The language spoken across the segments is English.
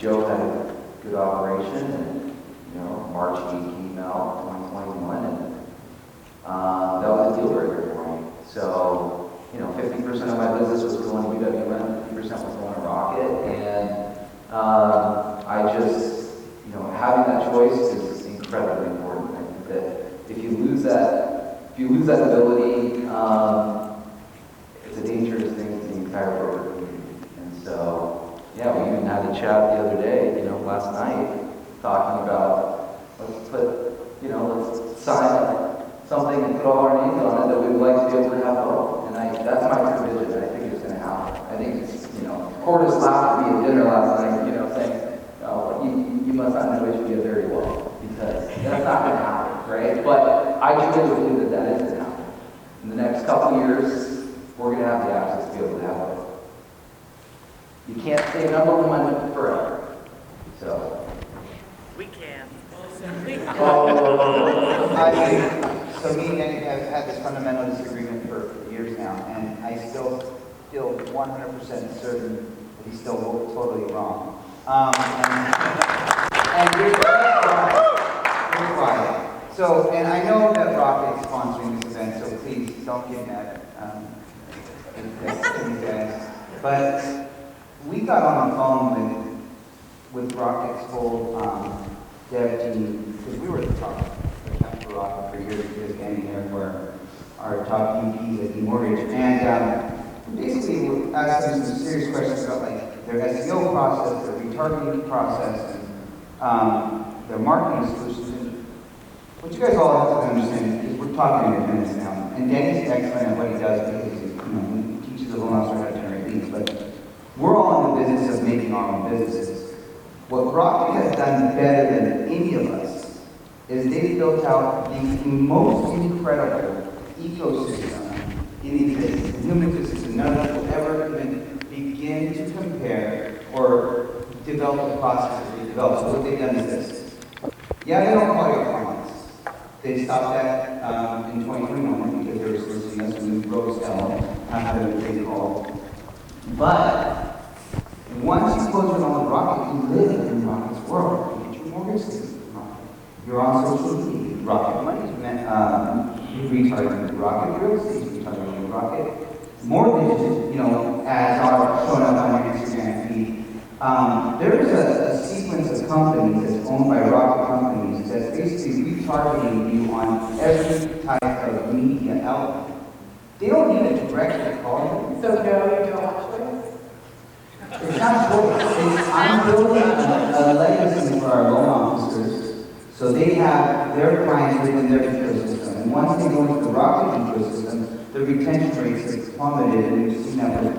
Joe had a good operation, and March he came out 2021, and that was a deal breaker for me. So 50% of my business was going to UWM, 50% was going to Rocket, and I just having that choice is incredibly important. I think that if you lose that ability, it's a dangerous thing to the entire broker community. And so, yeah, we even had a chat the other day, last night, talking about let's sign up something and put all our names on it that we would like to be able to have both. And that's my true vision. I think it's going to happen. I think it's, Kortas laughed at me at dinner last night, saying, "Oh, you must not know HBA very well," because that's not going to happen, right? But I truly believe that is going to happen. In the next couple of years, we're going to have the access to be able to have it. You can't stay number one forever. So. We can. So me and Danny have had this fundamental disagreement for years now, and I still feel 100% certain that he's still totally wrong. And here's why. So, and I know that Rocket is sponsoring this event, so please don't get mad at these guys. But we got on the phone with Rocket's whole dev team, because we were at the top of Rocket for years getting there for our top VPs at eMortgage. And basically we asked them some serious questions about their SEO process, their retargeting process, and their marketing solutions. And what you guys all have to understand is we're talking independence now. And Danny's excellent at what he does because he teaches the loan officer how to generate leads. But we're all in the business of making our own businesses. What Rocket has done better than any of us is they've built out the most incredible ecosystem in existence, human existence. None of us will ever even begin to compare or develop the process that they developed. So what they've done is this. Yeah, they don't call you clients. They stopped that in 2021 because they were soliciting us when we rose down after they called. But once you close with all the Rocket, you live in Rocket's world. You get your mortgage statements with Rocket. You're on social media. Rocket Money's retargeting with Rocket. Real estate's retargeting with Rocket. Mortgages, ads are showing up on your Instagram feed. There is a sequence of companies that's owned by Rocket companies that's basically retargeting you on every type of media outlet. They don't need to directly call you. So no, you don't actually? It's not choice. I'm building a legacy for our loan officers so they have their clients within their ecosystem. And once they go into the Rocket ecosystem, the retention rates have plummeted, and we've seen that with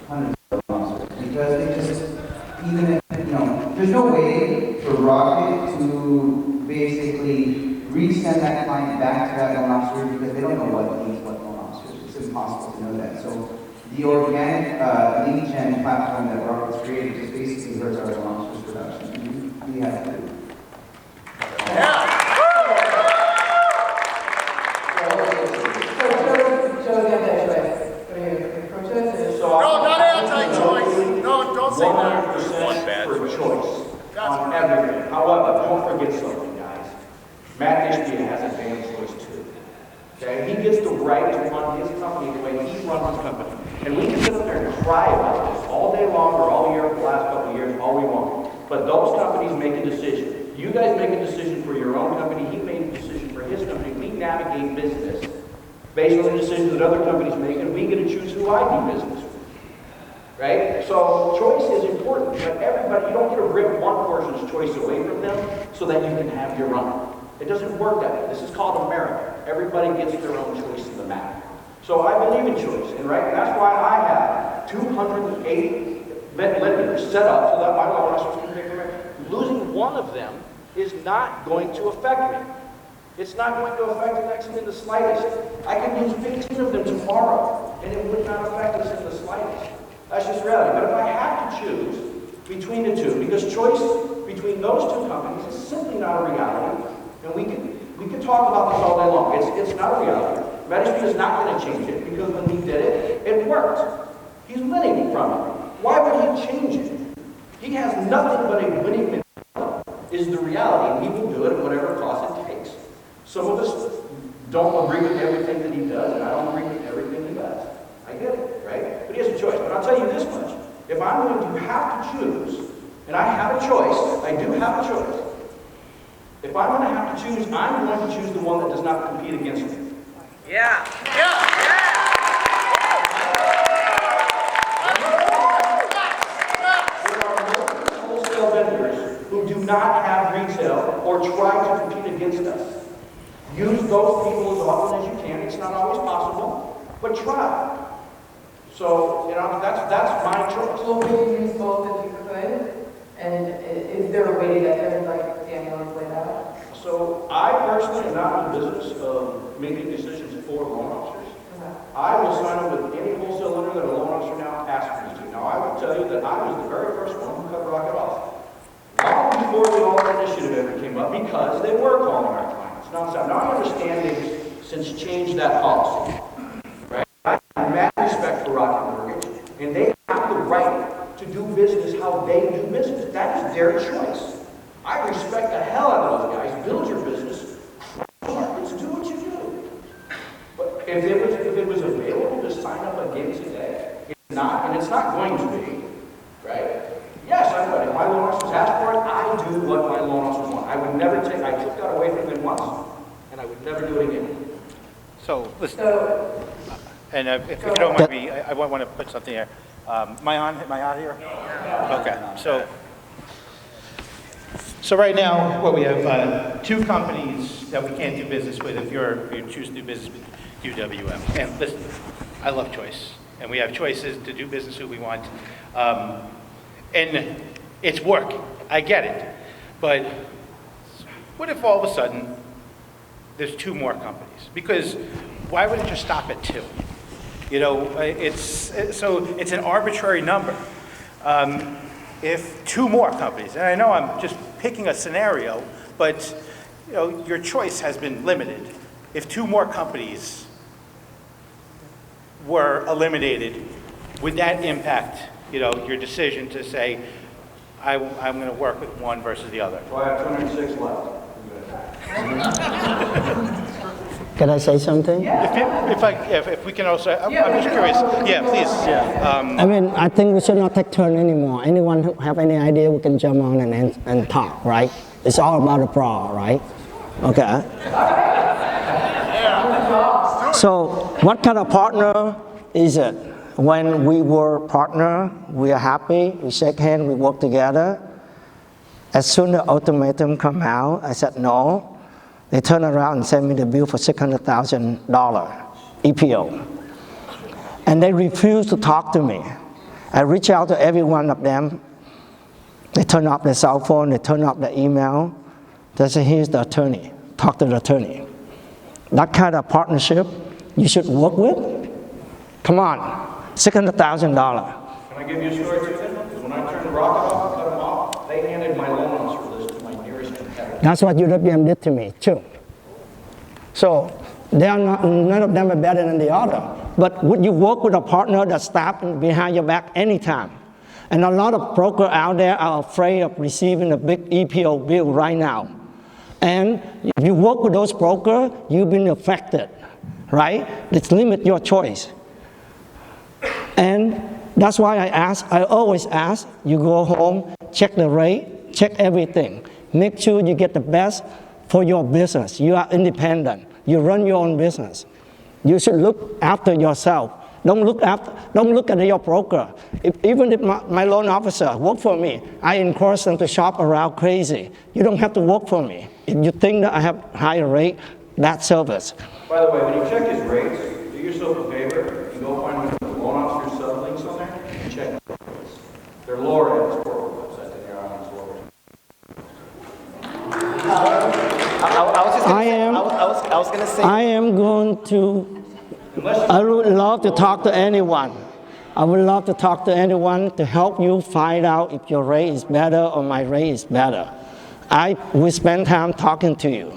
hundreds of loan officers. Because they just, even if, there's no way for Rocket to basically resend that client back to that loan officer because they don't know what leads what loan officers. It's impossible to know that. So the organic lead gen platform that Rocket's created just basically hurts our loan officers production. We have to. No, not anti-choice. No, don't say that. 100% for choice on everything. However, don't forget something, guys. Matt Ishbia has a damn choice too. Okay? He gets the right to run his company the way he runs his company. And we can sit up there and cry about this all day long or all year for the last couple of years, all we want. But those companies make a decision. You guys make a decision for your own company. He made a decision for his company. We navigate business based on the decisions that other companies make, and we get to choose who I do business with. Right? So choice is important, but everybody, you don't get to rip one person's choice away from them so that you can have your own. It doesn't work that way. This is called America. Everybody gets their own choice in the matter. So I believe in choice, and that's why I have 208 lenders set up so that my loan officers can pick them. Losing one of them is not going to affect me. It's not going to affect NEXA in the slightest. I could lose 15 of them tomorrow, and it would not affect us in the slightest. That's just reality. But if I have to choose between the two, because choice between those two companies is simply not a reality, and we can talk about this all day long. It's not a reality. Medicine is not going to change it, because when he did it, it worked. He's winning from it. Why would he change it? He He has nothing but a winning mentality, is the reality, and he will do it at whatever cost it takes. Some of us don't agree with everything that he does, and I don't agree with everything he does. I get it, right? But he has a choice. But I'll tell you this much. If I'm going to have to choose, and I have a choice, I do have a choice. If I'm going to have to choose, I'm going to choose the one that does not compete against me. Yeah. Yeah. Wholesale vendors who do not have retail or try to compete against us. Use those people as often as you can. It's not always possible, but try. So, that's my choice. Well, would you use both if you could? And is there a way to get there, like Daniel has laid out? So, I personally am not in the business of making decisions for loan officers. I will sign up with any wholesale lender that a loan officer now asks me to. Now, I will tell you that I was the very first one who cut Rocket off. Long before the All Initiative ever came up, because they were calling our clients. Now I understand they've since changed that policy. Right? I have mad respect for Rocket Mortgage, and they have the right to do business how they do business. That is their choice. I respect the hell out of those guys. Build your business. Markets, do what you do. But if it was available to sign up again today, it's not, and it's not going to be, right? Yes, I would. If my loan officers ask for it, I do what my loan officers want. I would never take, I took that away from them once, and I would never do it again. So, listen, and if you don't mind me, I want to put something here. Am I on here? Okay, so right now, we have two companies that we can't do business with if you choose to do business with UWM. And listen, I love choice, and we have choices to do business who we want. And it's working, I get it. But what if all of a sudden there's two more companies? Because why would it just stop at two? You know, it's an arbitrary number. If two more companies, and I know I'm just picking a scenario, but you know, your choice has been limited. If two more companies were eliminated, would that impact, you know, your decision to say, I'm going to work with one versus the other? So I have 206 left. Can I say something? If we can also, I'm just curious. Yeah, please. Yeah. I mean, I think we should not take turn anymore. Anyone who have any idea, we can jump on and talk, right? It's all about the brawl, right? Okay. So, what kind of partner is it? When we were partner, we are happy, we shake hands, we work together. As soon as the ultimatum come out, I said no. They turn around and send me the bill for $600,000 EPO. And they refuse to talk to me. I reach out to every one of them. They turn off their cell phone, they turn off their email. They say, here's the attorney, talk to the attorney. That kind of partnership you should work with? Come on, $600,000. Can I give you a story too? Because when I turned the Rocket off and cut them off, they handed my loan officer list to my nearest competitor. That's what UWM did to me, too. So, they are not, none of them are better than the other. But would you work with a partner that stabs behind your back anytime? And a lot of brokers out there are afraid of receiving a big EPO bill right now. And if you work with those brokers, you've been affected, right? Let's limit your choice. And that's why I always ask, you go home, check the rate, check everything. Make sure you get the best for your business. You are independent. You run your own business. You should look after yourself. Don't look at your broker. Even if my loan officer work for me, I encourage them to shop around crazy. You don't have to work for me. If you think that I have higher rate, that's service. By the way, when you check his rates, do yourself a favor and go find the loan officer sub-links on there and check the rates. They're lower at his corporate website than they are on his lower. I would love to talk to anyone. I would love to talk to anyone to help you find out if your rate is better or my rate is better. I will spend time talking to you.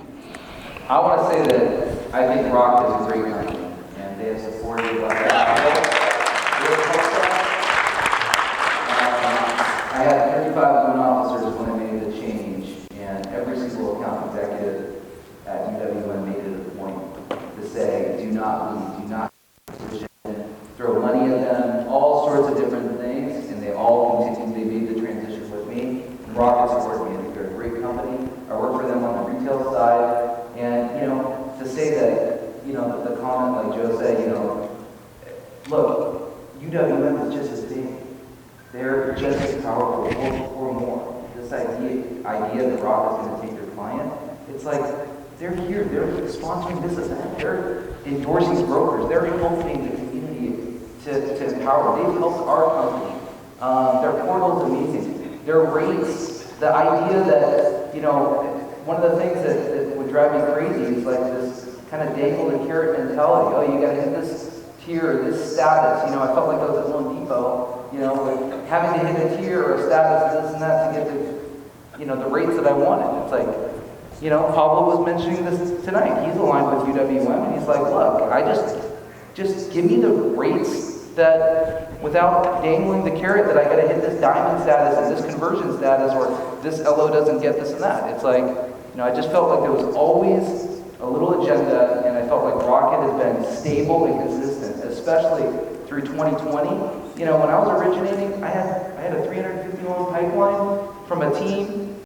I want to say that I think Rock is a great company, and they have supported I had 35 when I made the change, and every single account executive at UWM made it a point to say, do not leave, do not throw money at them, all sorts of different things, and they all continued, they made the transition with me. And Rocket supported me. I think they're a great company. I work for them on the retail side, and, you know, to say that, you know, the comment like Joe said, you know, look, UWM is just as big. They're just as powerful or more. This idea that Rock is going to take their client, it's like they're here, they're sponsoring this event, they're endorsing brokers, they're helping the community to empower. They've helped our company. Their portal is amazing. Their rates, the idea that, you know, one of the things that would drive me crazy is like this kind of dangle and carrot mentality. Oh, you got to hit this tier, this status. You know, I felt like I was at Home Depot, you know, like having to hit a tier or a status, this and that to get the, you know, the rates that I wanted. It's like, you know, Pablo was mentioning this tonight. He's aligned with UWM, and he's like, look, I just give me the rates that, without dangling the carrot that I got to hit this diamond status and this conversion status, or this LO doesn't get this and that. It's like, you know, I just felt like there was always a little agenda, and I felt like Rocket has been stable and consistent, especially through 2020. You know, when I was originating, I had a 350 loan pipeline from a team